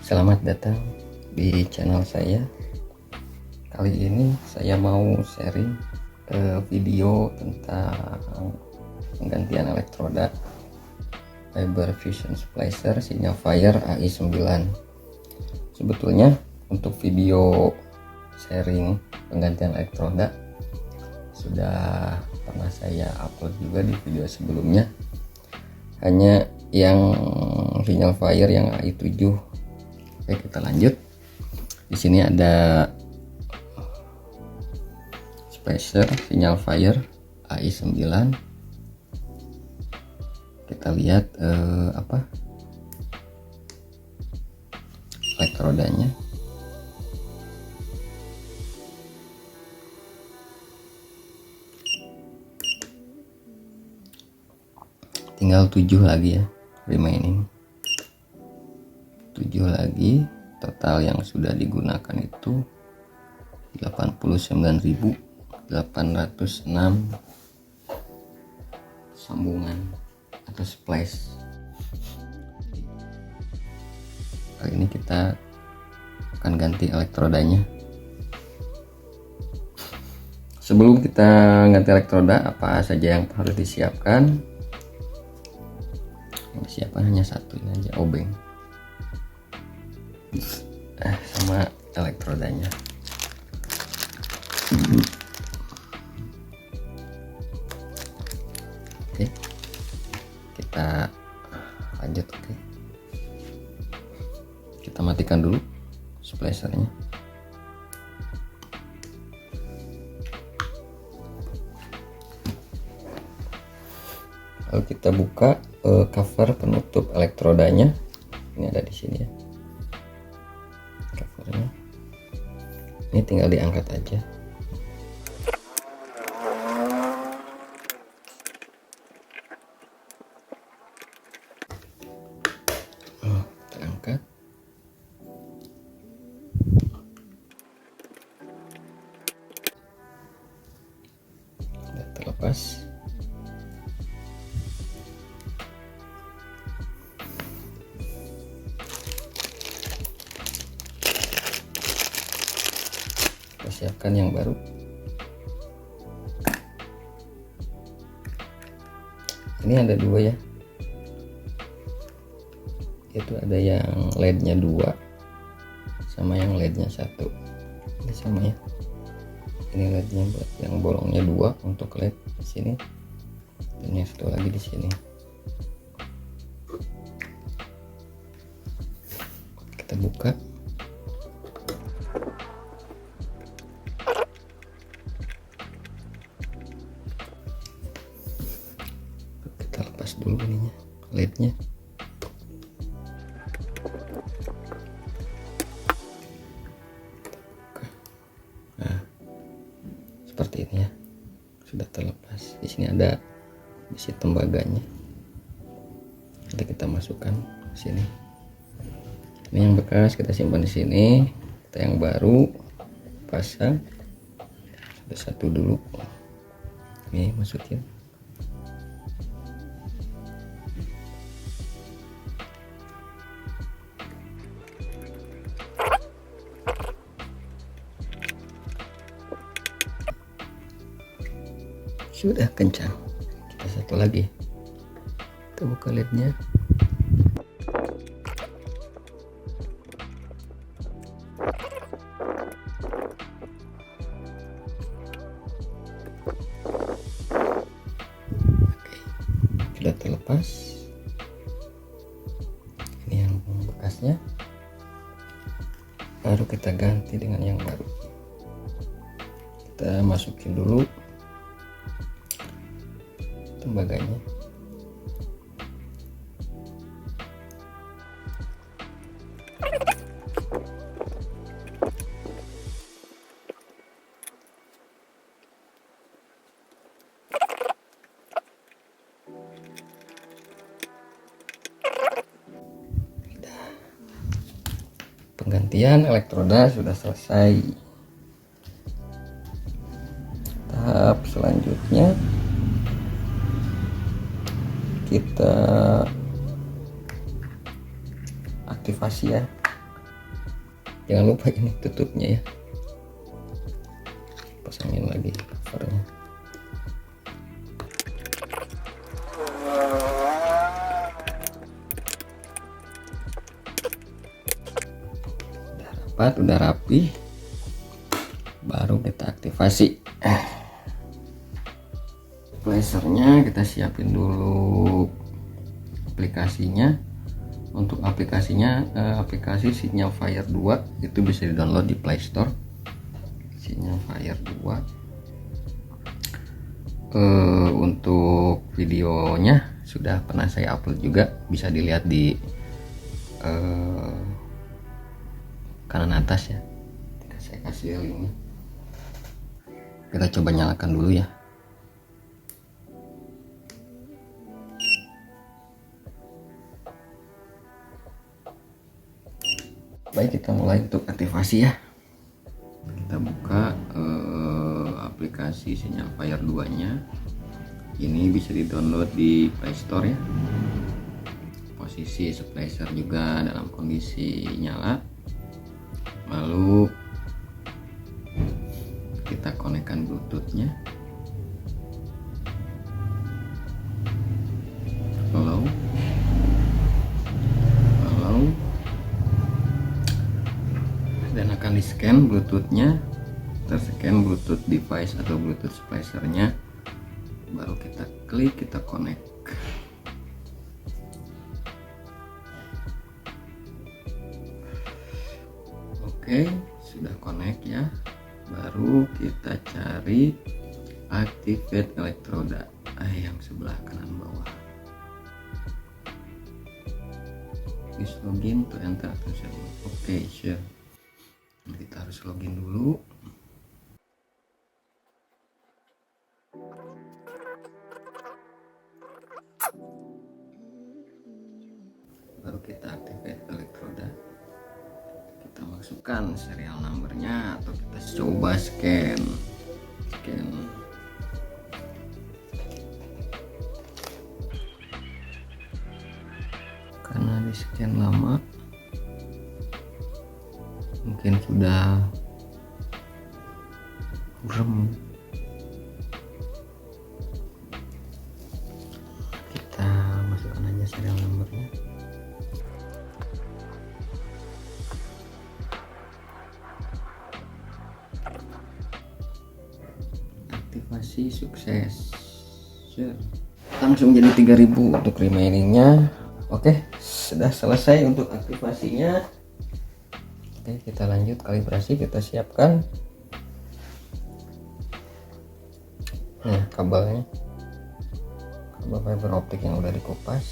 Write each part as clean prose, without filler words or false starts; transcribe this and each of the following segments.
Selamat datang di channel saya. Kali ini saya mau sharing video tentang penggantian elektroda Fiber Fusion Splicer Signalfire AI9. Sebetulnya untuk video sharing penggantian elektroda sudah pernah saya upload juga di video sebelumnya, hanya yang Signalfire yang AI7. Oke, kita lanjut. Di sini ada Splicer Signalfire AI9. Kita lihat elektrodanya. Tinggal 7 lagi ya, remaining 7 lagi. Total yang sudah digunakan itu 89.806 sambungan atau splice. Kali ini kita akan ganti elektrodanya. Sebelum kita ganti elektroda, apa saja yang harus disiapkan? Yang disiapkan hanya satu, ini aja, obeng sama elektrodanya. Oke, kita lanjut. Oke, kita matikan dulu splicernya. Lalu kita buka cover penutup elektrodanya. Ini ada di sini ya covernya. Ini tinggal diangkat aja. Terangkat. Sudah terlepas. Siapkan yang baru. Ini ada dua ya, itu ada yang LED-nya 2 sama yang LED-nya 1. Ini sama ya, ini LED-nya buat yang bolongnya 2 untuk LED di sini, dan yang satu lagi di sini. Kita buka. Lepas dulu ininya, LED-nya. Nah, seperti ini ya, sudah terlepas. Di sini ada besi tembaganya. Nanti kita masukkan ke sini. Ini yang bekas kita simpan di sini. Kita yang baru pasang. Ada satu dulu. Ini masukin. Sudah kencang. Kita satu lagi. Kita buka LED-nya. Oke, sudah terlepas. Ini yang bekasnya. Baru kita ganti dengan yang baru. Kita masukin dulu tembaganya. Penggantian elektroda sudah selesai. Tahap selanjutnya kita aktivasi ya Jangan lupa ini tutupnya ya, pasangin lagi covernya. Udah rapat, udah rapi, baru kita aktivasi. Placernya kita siapin dulu aplikasinya. Untuk aplikasinya, aplikasi Sinyal Fire 2 itu bisa di download di Play Store. Sinyal Fire 2. Untuk videonya sudah pernah saya upload juga, bisa dilihat di kanan atas ya. Saya kasih linknya. Kita coba nyalakan dulu ya. Baik, kita mulai untuk aktivasi ya. Kita buka aplikasi Sinyal Fire 2 nya. Ini bisa di download di Play Store ya. Posisi splicer juga dalam kondisi nyala. Lalu kita konekkan Bluetooth-nya. Halo. Dan akan di scan Bluetooth-nya, terscan Bluetooth device atau Bluetooth splicer-nya, baru kita klik, kita connect. Oke, sudah connect ya. Baru kita cari activate elektroda yang sebelah kanan bawah. Please login to enter account. Oke, sure. Kita harus login dulu. Baru kita activate elektroda. Kita masukkan serial numbernya atau kita coba scan. Karena di scan lama, mungkin sudah burem. Kita masukkan aja serial numbernya. Aktivasi sukses. Sure. Langsung jadi 3000 untuk remainingnya. Oke, sudah selesai untuk aktivasinya. Oke, kita lanjut kalibrasi. Kita siapkan kabelnya, kabel fiber optik yang udah dikupas.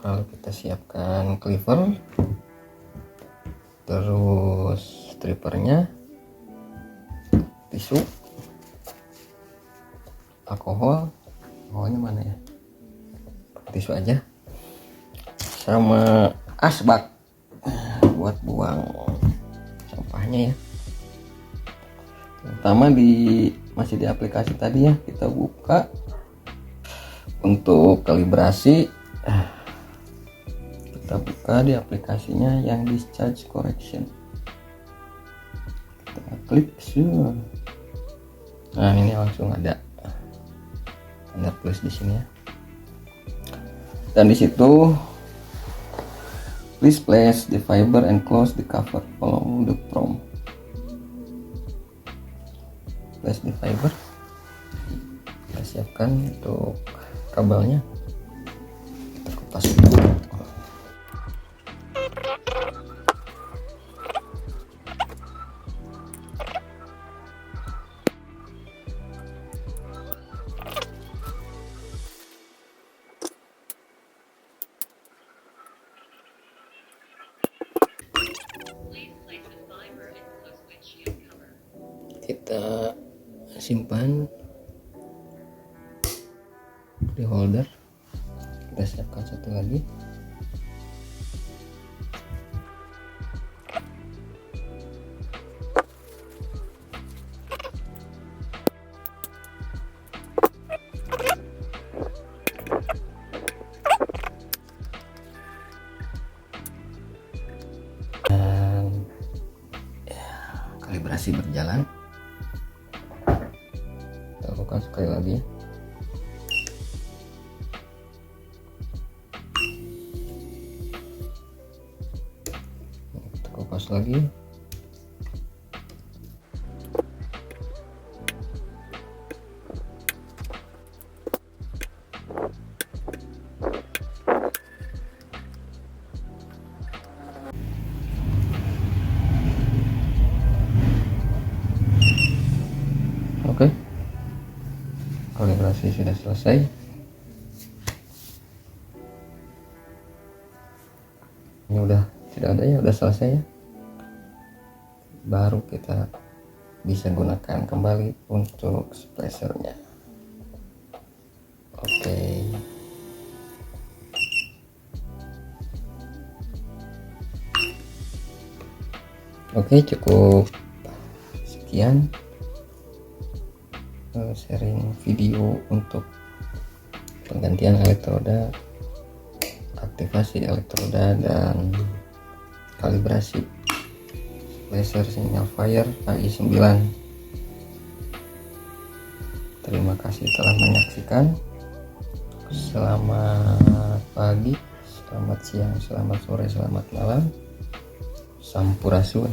Lalu kita siapkan cleaver, terus strippernya, tisu, alkoholnya mana ya, tisu aja, sama asbak buat buang sampahnya ya. Pertama masih di aplikasi tadi ya, kita buka untuk kalibrasi. Kita buka di aplikasinya yang discharge correction. Kita klik sure. Nah, ini langsung ada tanda plus di sini ya. Dan di situ please place the fiber and close the cover, follow the prompt. Place the fiber. Kita siapkan untuk kabelnya. Kita kupas dulu. Kita simpan di holder. Kita siapkan satu lagi. masih berjalan. Kita lakukan sekali lagi. Kita kupas lagi. Oke, kalibrasi sudah selesai. Ini udah tidak ada ya, udah selesai ya. Baru kita bisa gunakan kembali untuk splasernya. Oke, cukup sekian sharing video untuk penggantian elektroda, aktivasi elektroda, dan kalibrasi laser sinyal fire AI9. Terima kasih telah menyaksikan. Selamat pagi, selamat siang, selamat sore, selamat malam. Sampurasun.